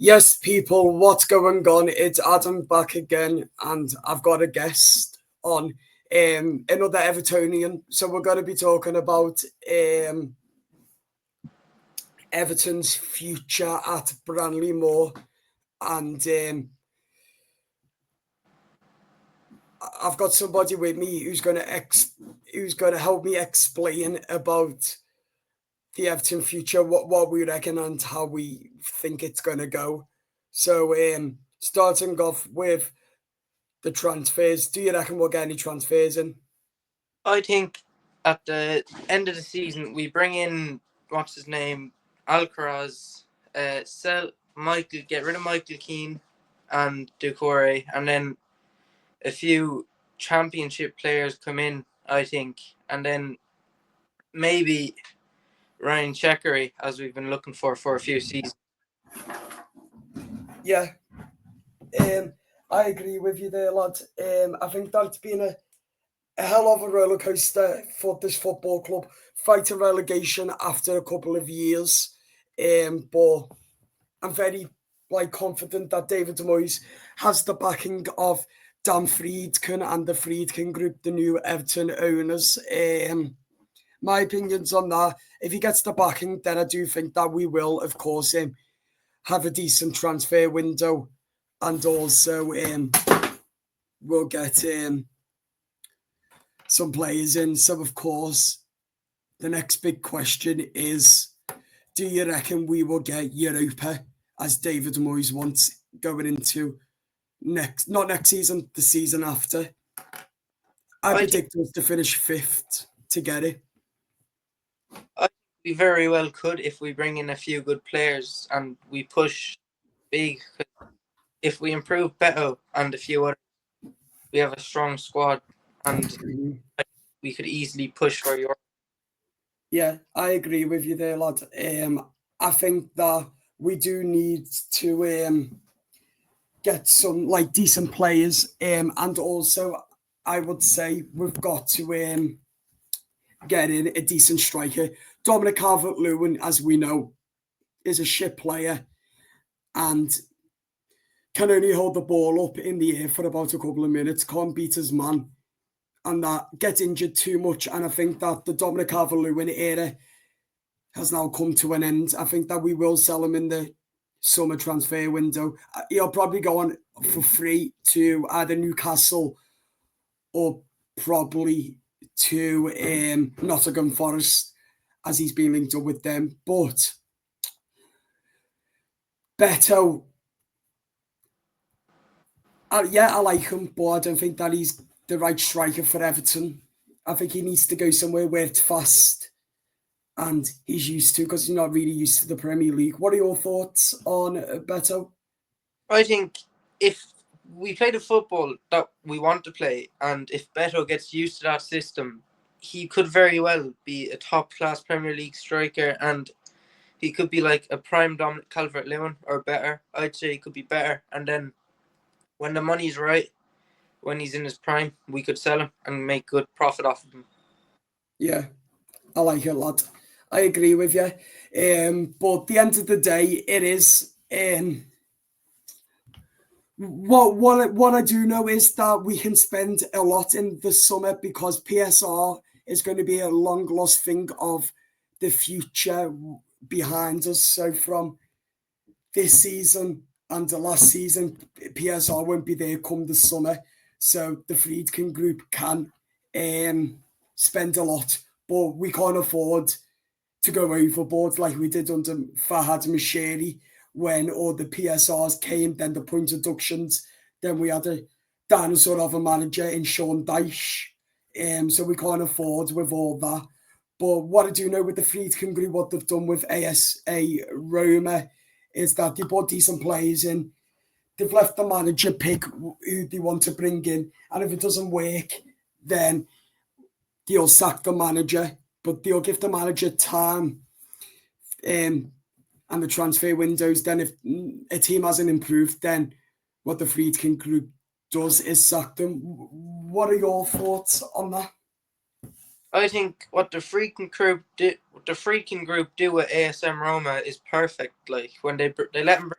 Yes, people, what's going on? It's Adam back again, and I've got a guest on, another Evertonian. So we're going to be talking about Everton's future at Bramley Moore, and I've got somebody with me who's going to help me explain about the Everton future, what we reckon, and how we think it's going to go. So, starting off with the transfers, do you reckon we'll get any transfers in? I think at the end of the season we bring in what's his name, Alcaraz, sell Michael, get rid of Michael Keane and Doucouré, and then a few championship players come in. I think, and then maybe Ryan Chekery, as we've been looking for a few seasons. Yeah, I agree with you there, lad. I think that's been a hell of a roller coaster for this football club, fighting relegation after a couple of years. But I'm very confident that David Moyes has the backing of Dan Friedkin and the Friedkin Group, the new Everton owners. My opinions on that, if he gets the backing, then I do think that we will, of course, have a decent transfer window, and also we'll get some players in. So, of course, the next big question is, do you reckon we will get Europa, as David Moyes wants, going into not next season, the season after? I predict us to finish 5th to get it. I think we very well could if we bring in a few good players and we push big. If we improve Beto and a few others, we have a strong squad and we could easily push for Europe. Yeah, I agree with you there, lad. I think that we do need to get some decent players, and also I would say we've got to get in a decent striker. Dominic Calvert-Lewin, as we know, is a shit player and can only hold the ball up in the air for about a couple of minutes, can't beat his man, and that gets injured too much. And I think that the Dominic Calvert-Lewin era has now come to an end. I think that we will sell him in the summer transfer window. He'll probably go on for free to either Newcastle or probably to Nottingham Forest, as he's been linked up with them. But Beto, I like him, but I don't think that he's the right striker for Everton. I think he needs to go somewhere where it's fast and he's used to, because he's not really used to the Premier League. What are your thoughts on Beto? I think if we play the football that we want to play, and if Beto gets used to that system, he could very well be a top-class Premier League striker, and he could be like a prime Dominic Calvert-Lewin or better. I'd say he could be better, and then when the money's right, when he's in his prime, we could sell him and make good profit off of him. Yeah, I like it, lad. I agree with you. But at the end of the day, it is what I do know is that we can spend a lot in the summer, because PSR is going to be a long lost thing of the future behind us. So from this season and the last season, PSR won't be there come the summer. So the Friedkin Group can spend a lot, but we can't afford to go overboard like we did under Fahad Mashiri when all the PSRs came, then the point deductions, then we had a dinosaur of a manager in Sean Dyche. So we can't afford with all that. But what I do know with the Friedkin Group, what they've done with ASA Roma, is that they brought decent players in. They've left the manager pick who they want to bring in. And if it doesn't work, then they'll sack the manager. But they'll give the manager time and the transfer windows. Then if a team hasn't improved, then what the Friedkin Group does is sack them. What are your thoughts on that? I think what the Friedkin Group do with ASM Roma is perfect. Like when they let him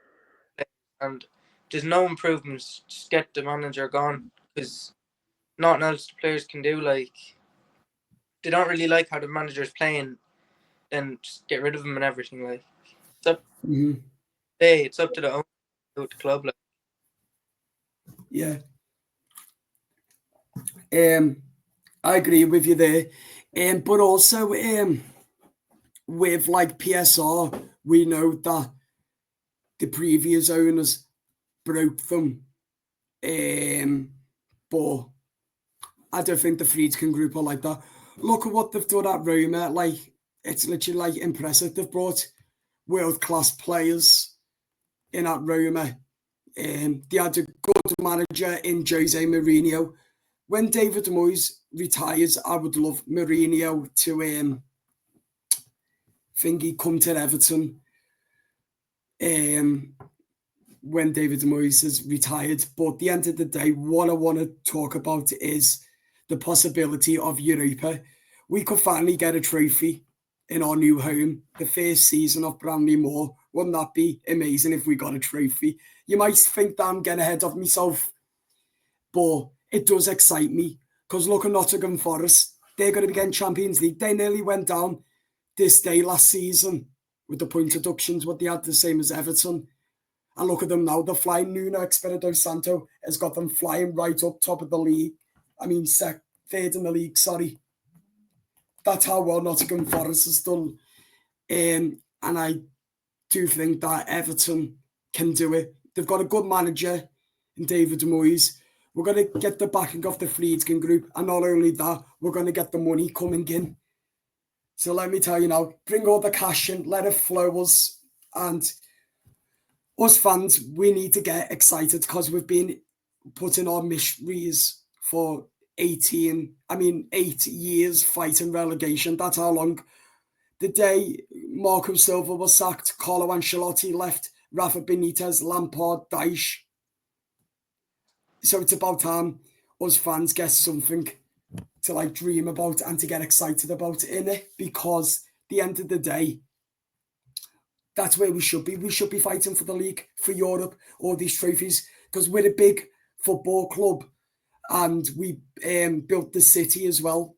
and there's no improvements. Just get the manager gone, because nothing else the players can do. Like, they don't really like how the manager's playing, then just get rid of him and everything. Like, it's up, it's up to the owner, to the club. Like. Yeah. I agree with you there. But also, with like PSR, we know that the previous owners broke them. But I don't think the Friedkin group are like that. Look at what they've done at Roma. Like, it's literally like impressive. They've brought world-class players in at Roma. They had a good manager in Jose Mourinho. When David Moyes retires, I would love Mourinho to think he'd come to Everton when David Moyes is retired. But at the end of the day, what I want to talk about is the possibility of Europa. We could finally get a trophy in our new home, the first season of Bramley Moore. Wouldn't that be amazing if we got a trophy? You might think that I'm getting ahead of myself, but it does excite me, because look at Nottingham Forest. They're going to be getting Champions League. They nearly went down this day last season with the point deductions, what they had the same as Everton. And look at them now. They're flying. Nuno Espirito Santo has got them flying right up top of the league. I mean, third in the league, sorry. That's how well Nottingham Forest has done. And I do think that Everton can do it. They've got a good manager in David Moyes. We're going to get the backing of the Friedkin group. And not only that, we're going to get the money coming in. So let me tell you now, bring all the cash in, let it flow us. And us fans, we need to get excited, because we've been putting our miseries for 8 years fighting relegation. That's how long. The day Marco Silva was sacked, Carlo Ancelotti left, Rafa Benitez, Lampard, Dyche. So it's about time us fans get something to like dream about and to get excited about in it, because at the end of the day, that's where we should be. We should be fighting for the league, for Europe, all these trophies, because we're a big football club and we built the city as well.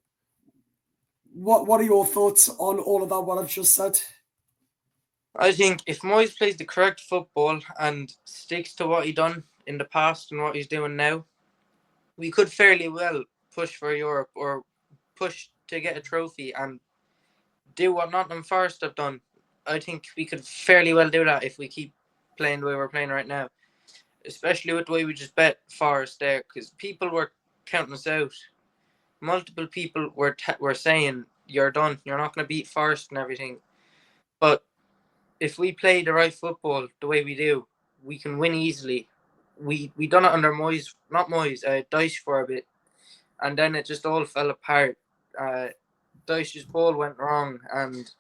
What are your thoughts on all of that, what I've just said? I think if Moyes plays the correct football and sticks to what he done in the past and what he's doing now, we could fairly well push for Europe, or push to get a trophy and do what Nottingham Forest have done. I think we could fairly well do that if we keep playing the way we're playing right now, especially with the way we just bet Forest there, because people were counting us out. Multiple people were saying, you're done, you're not going to beat Forest and everything. But if we play the right football the way we do, we can win easily. We done it under Moyes, not Moyes, Dyche for a bit, and then it just all fell apart. Dyche's ball went wrong, and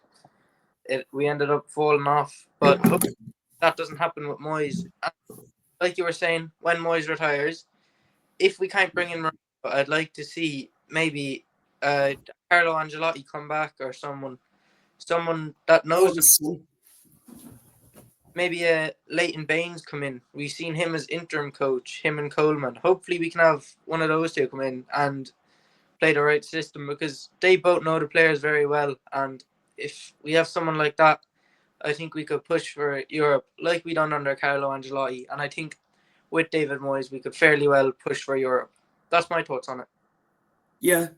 we ended up falling off. But hopefully that doesn't happen with Moyes. And like you were saying, when Moyes retires, if we can't bring in Ronaldo, I'd like to see maybe Carlo Ancelotti come back, or someone that knows. Maybe Leighton Baines come in. We've seen him as interim coach, him and Coleman. Hopefully we can have one of those two come in and play the right system, because they both know the players very well. And if we have someone like that, I think we could push for Europe like we done under Carlo Ancelotti. And I think with David Moyes, we could fairly well push for Europe. That's my thoughts on it. Yeah,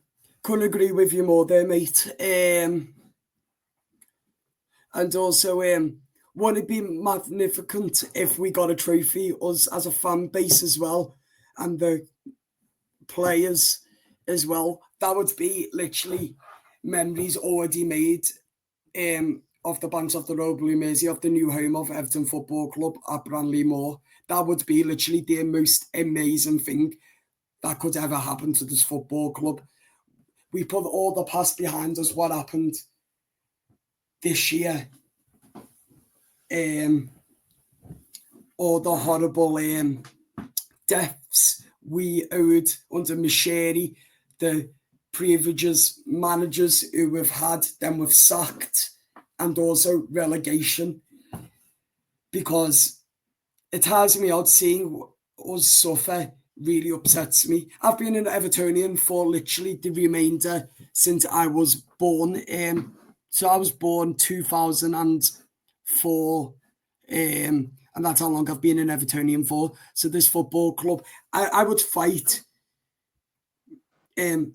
couldn't agree with you more there, mate. And also, wouldn't it be magnificent if we got a trophy, us as a fan base as well, and the players as well? That would be literally memories already made of the banks of the Road Blue Mersey, of the new home of Everton Football Club at Bramley Moore. That would be literally the most amazing thing that could ever happen to this football club. We put all the past behind us, what happened this year. All the horrible deaths we owed under Micheri, the previous managers who we've had, then we've sacked, and also relegation. Because it tires me out seeing us suffer. Really upsets me. I've been an Evertonian for literally the remainder since I was born. So I was born 2004, and that's how long I've been an Evertonian for. So this football club, I would fight, and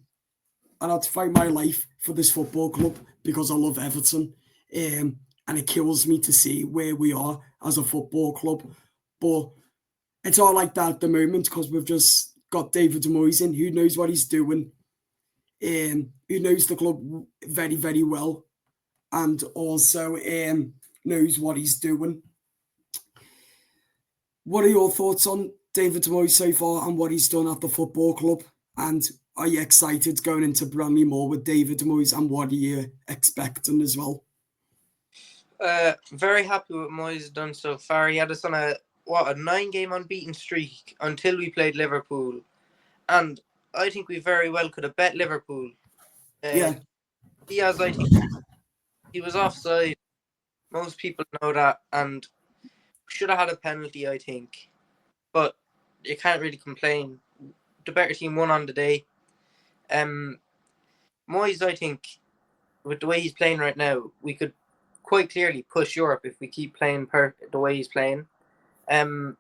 I'd fight my life for this football club because I love Everton. And it kills me to see where we are as a football club. But it's all like that at the moment because we've just got David Moyes in, who knows what he's doing, who knows the club very, very well, and also knows what he's doing. What are your thoughts on David Moyes so far and what he's done at the football club? And are you excited going into Bramley Moore with David Moyes, and what are you expecting as well? Very happy with Moyes done so far. He had us on a 9-game unbeaten streak until we played Liverpool, and I think we very well could have bet Liverpool. Yeah. I think he was offside. Most people know that, and should have had a penalty, I think. But you can't really complain. The better team won on the day. Moyes, I think, with the way he's playing right now, we could quite clearly push Europe if we keep playing the way he's playing. In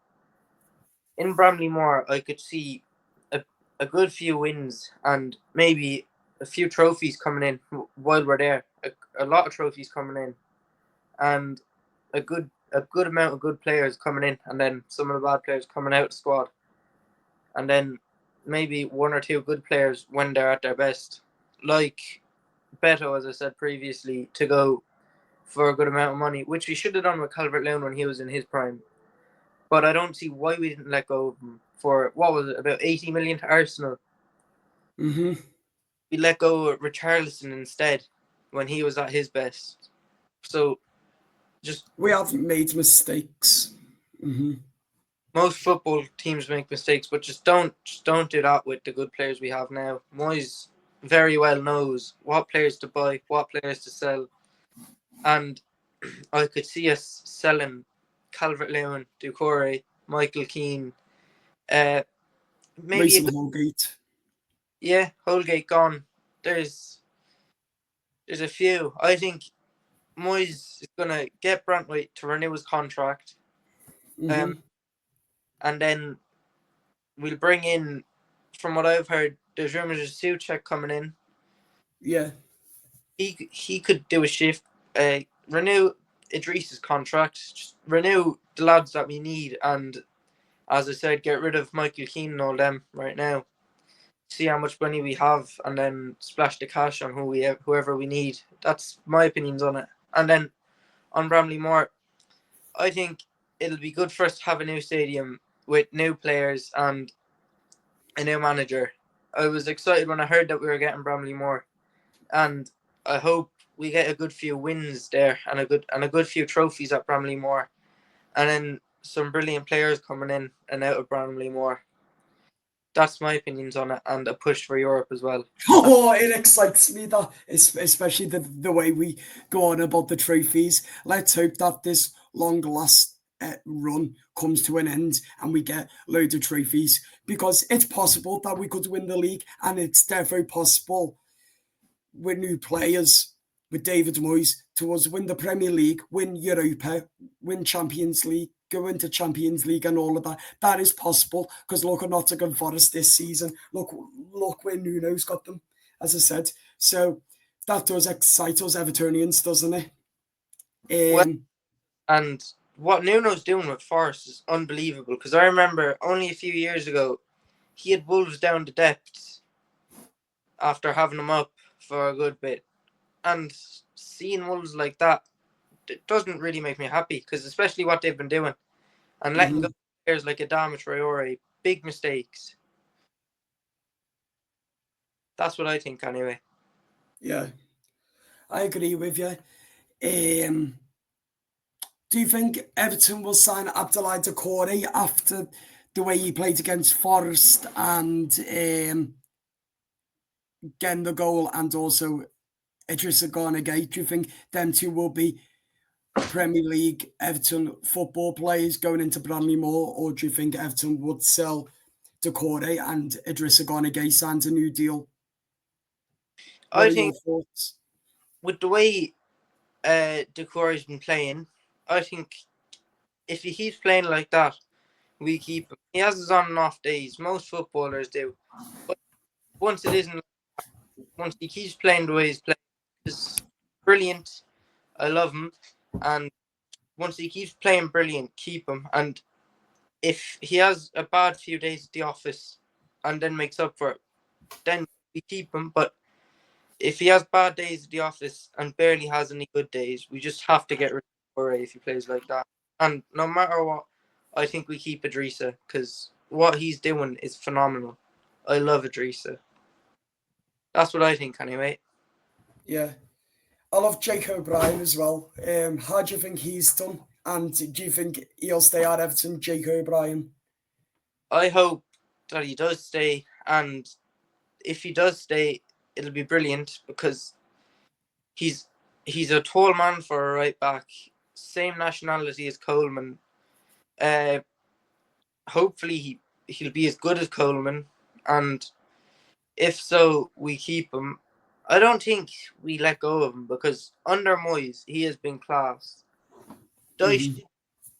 Bramley Moore, I could see a good few wins and maybe a few trophies coming in while we're there. A lot of trophies coming in, and a good amount of good players coming in, and then some of the bad players coming out of the squad, and then maybe one or two good players when they're at their best, like Beto, as I said previously, to go for a good amount of money, which we should have done with Calvert-Lewin when he was in his prime. But I don't see why we didn't let go of him for, what was it, about 80 million to Arsenal. Mm-hmm. We let go of Richarlison instead when he was at his best. So we have made mistakes. Mm-hmm. Most football teams make mistakes, but just don't do that with the good players we have now. Moyes very well knows what players to buy, what players to sell, and I could see us selling Calvert-Lewin, Doucouré, Michael Keane, maybe Mason Holgate. Yeah, Holgate gone. There's a few. I think Moyes is gonna get Brantwaite to renew his contract, Mm-hmm. and then we'll bring in, from what I've heard, there's rumors of Souček coming in. Yeah. He could do a shift, renew Idris's contract, just renew the lads that we need, and as I said, get rid of Michael Keane and all them right now. See how much money we have, and then splash the cash on whoever we need. That's my opinions on it. And then on Bramley Moore, I think it'll be good for us to have a new stadium with new players and a new manager. I was excited when I heard that we were getting Bramley Moore, and I hope we get a good few wins there and a good few trophies at Bramley Moore, and then some brilliant players coming in and out of Bramley Moore. That's my opinions on it, and a push for Europe as well. Oh, it excites me, that especially the way we go on about the trophies. Let's hope that this long last run comes to an end and we get loads of trophies, because it's possible that we could win the league, and it's definitely possible with new players, with David Moyes, to us win the Premier League, win Europa, win Champions League, go into Champions League and all of that. That is possible, because look at Nottingham Forest this season. Look where Nuno's got them, as I said. So that does excite us Evertonians, doesn't it? Well, and what Nuno's doing with Forest is unbelievable, because I remember only a few years ago he had Wolves down the depths after having them up for a good bit, and seeing Wolves like that, it doesn't really make me happy, because especially what they've been doing and letting go players like Adama Traore, big mistakes. That's what I think anyway. Yeah, I agree with you. Do you think Everton will sign Abdoulaye Doucouré after the way he played against Forest and getting the goal, and also Idrissa Gana Gueye? Do you think them two will be Premier League Everton football players going into Bramley Moore, or do you think Everton would sell Decore and Idrissa Gana Gueye signs a new deal? What I are your think thoughts? with the way Decore has been playing, I think if he keeps playing like that, we keep him. He has his on and off days. Most footballers do. But once it isn't, once he keeps playing the way he's playing, it's brilliant. I love him. And once he keeps playing brilliant, keep him. And if he has a bad few days at the office and then makes up for it, then we keep him. But if he has bad days at the office and barely has any good days, we just have to get rid of Corey if he plays like that. And no matter what, I think we keep Idrissa because what he's doing is phenomenal. I love Idrissa. That's what I think, anyway. Yeah, I love Jake O'Brien as well. How do you think he's done? And do you think he'll stay at Everton, Jake O'Brien? I hope that he does stay, and if he does stay, it'll be brilliant because he's he's a tall man for a right back, same nationality as Coleman. Uh, hopefully he'll be as good as Coleman, and if so, we keep him. I don't think we let go of him because under Moyes he has been class. Dyche Mm-hmm. didn't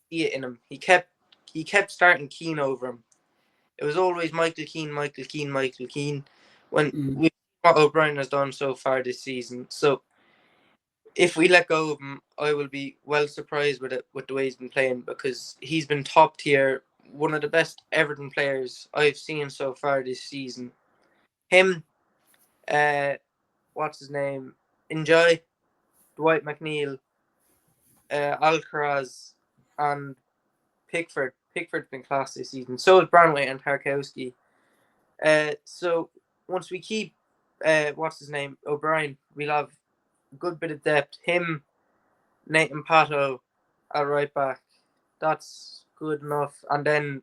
see it in him. He kept starting Keane over him. It was always Michael Keane, Michael Keane, Michael Keane. When Mm-hmm. we what O'Brien has done so far this season, so if we let go of him, I will be well surprised with it with the way he's been playing because he's been top tier, one of the best Everton players I've seen so far this season. Him, uh, what's his name? Enjoy, Dwight McNeil, Alcaraz, and Pickford. Pickford's been class this season. So is Bramley and Tarkowski. So once we keep, what's his name, O'Brien, we'll have a good bit of depth. Him, Nathan Pato at right back. That's good enough. And then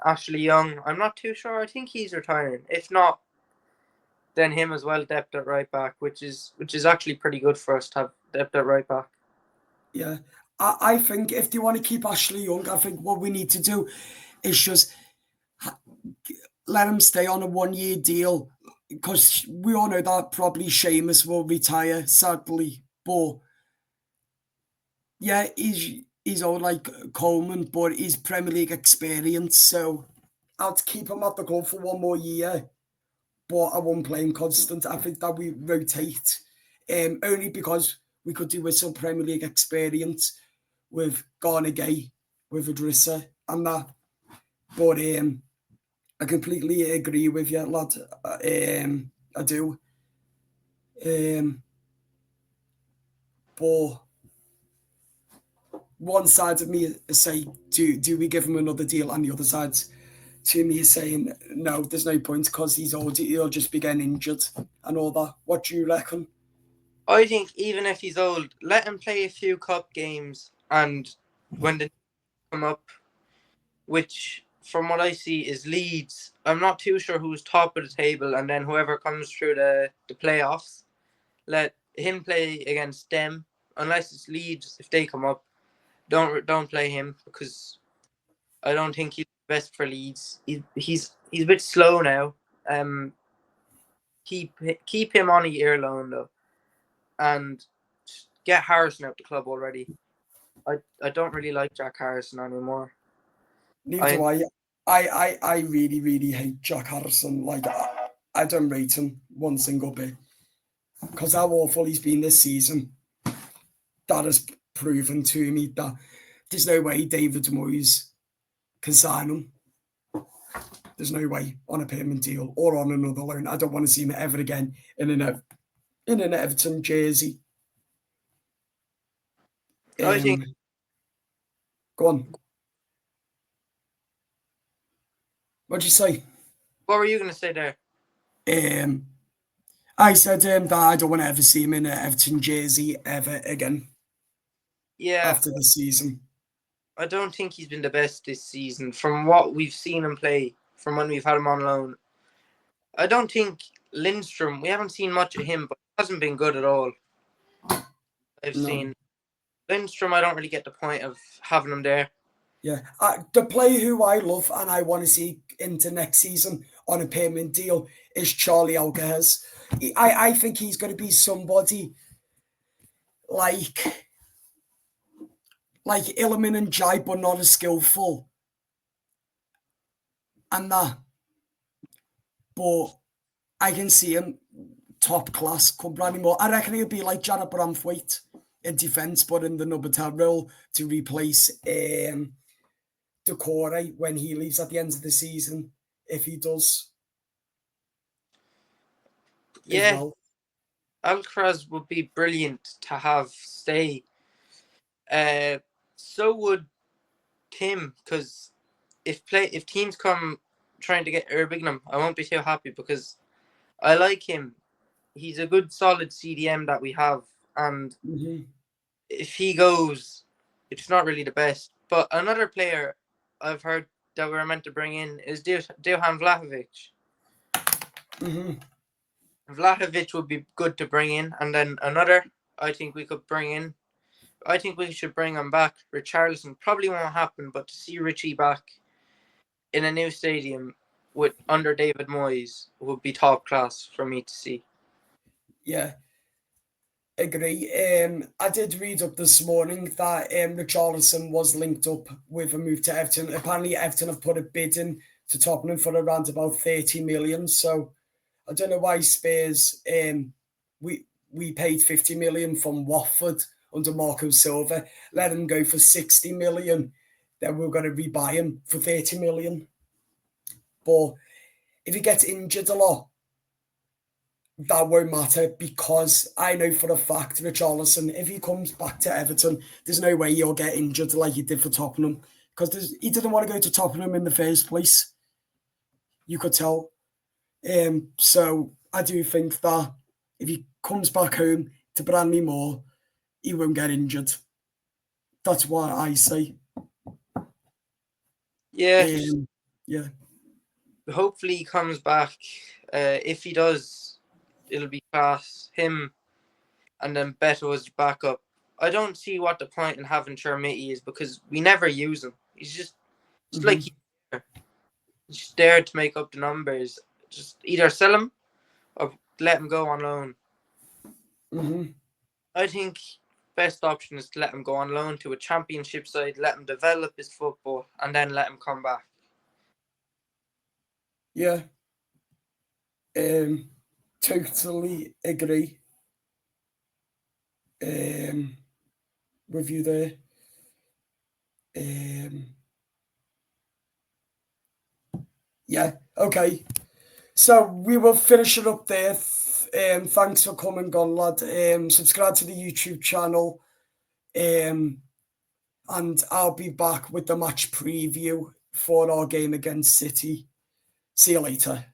Ashley Young, I'm not too sure. I think he's retiring. If not, then him as well, depth at right back, which is actually pretty good for us to have depth at right back. Yeah, I think if they want to keep Ashley Young, I think what we need to do is just let him stay on a 1 year deal because we all know that probably Seamus will retire, sadly. But yeah, he's all like Coleman, but he's Premier League experience, so I'd keep him at the club for 1 more year. But I won't play him constant. I think that we rotate, only because we could do with some Premier League experience with Garner Gay, with Idrissa, and that. But I completely agree with you, lad. I do. But one side of me is say, do we give him another deal? And the other side to me is saying, no, there's no point because he'll just be getting injured and all that. What do you reckon? I think even if he's old, let him play a few cup games, and when they come up, which from what I see is Leeds. I'm not too sure who's top of the table, and then whoever comes through the playoffs, let him play against them. Unless it's Leeds, if they come up, don't play him because I don't think he's best for Leeds. He's a bit slow now. Um, keep him on a year loan though, and get Harrison out the club already. I don't really like Jack Harrison anymore. Neither do I I. I really, really hate Jack Harrison. Like, I don't rate him one single bit because how awful he's been this season. That has proven to me that there's no way David Moyes can sign him. There's no way on a payment deal or on another loan. I don't want to see him ever again in an Everton jersey. I think. Um, Go on. What'd you say? What were you gonna say there? Um, I said that I don't want to ever see him in an Everton jersey ever again Yeah, after the season. I don't think he's been the best this season from what we've seen him play from when we've had him on loan. I don't think Lindstrom. We haven't seen much of him, but he hasn't been good at all. I've No. seen. Lindstrom, I don't really get the point of having him there. Yeah, the player who I love and I want to see into next season on a permanent deal is Charlie Alvarez. I think he's going to be somebody like Illiman and Jai, but not as skillful. And that. But I can see him top class come Bramley Moore. I reckon he'll be like Jared Bramthwaite in defence, but in the number 10 role to replace Decore when he leaves at the end of the season, if he does. Yeah, well. Alcaraz would be brilliant to have stay. So would Tim, because if teams come trying to get Erbignum, I won't be too happy because I like him. He's a good, solid CDM that we have, and if he goes, it's not really the best. But another player I've heard that we're meant to bring in is Duhan Vlahovic. Vlahovic would be good to bring in, and then another I think we could bring in. I think we should bring him back. Richarlison probably won't happen, but to see Richie back in a new stadium with under David Moyes would be top class for me to see. Yeah, agree. I did read up this morning that Richarlison was linked up with a move to Everton. Apparently, Everton have put a bid in to Tottenham for around about 30 million. So I don't know why Spurs we paid 50 million from Watford under Marco Silva, let him go for 60 million. Then we're going to rebuy him for 30 million. But if he gets injured a lot, that won't matter because I know for a fact Richarlison, if he comes back to Everton, there's no way he'll get injured like he did for Tottenham because he didn't want to go to Tottenham in the first place. You could tell. So I do think that if he comes back home to Bramley Moore, he won't get injured. That's what I say. Yeah. Yeah. Hopefully he comes back. If he does, it'll be class. Him and then Beto as backup. I don't see what the point in having Chermiti is because we never use him. He's just like he's just there to make up the numbers. Just either sell him or let him go on loan. I think best option is to let him go on loan to a championship side, let him develop his football, and then let him come back. Yeah. Totally agree with you there. Yeah, okay. So we will finish it up there. Thanks for coming, Gone Lad. Subscribe to the YouTube channel. And I'll be back with the match preview for our game against City. See you later.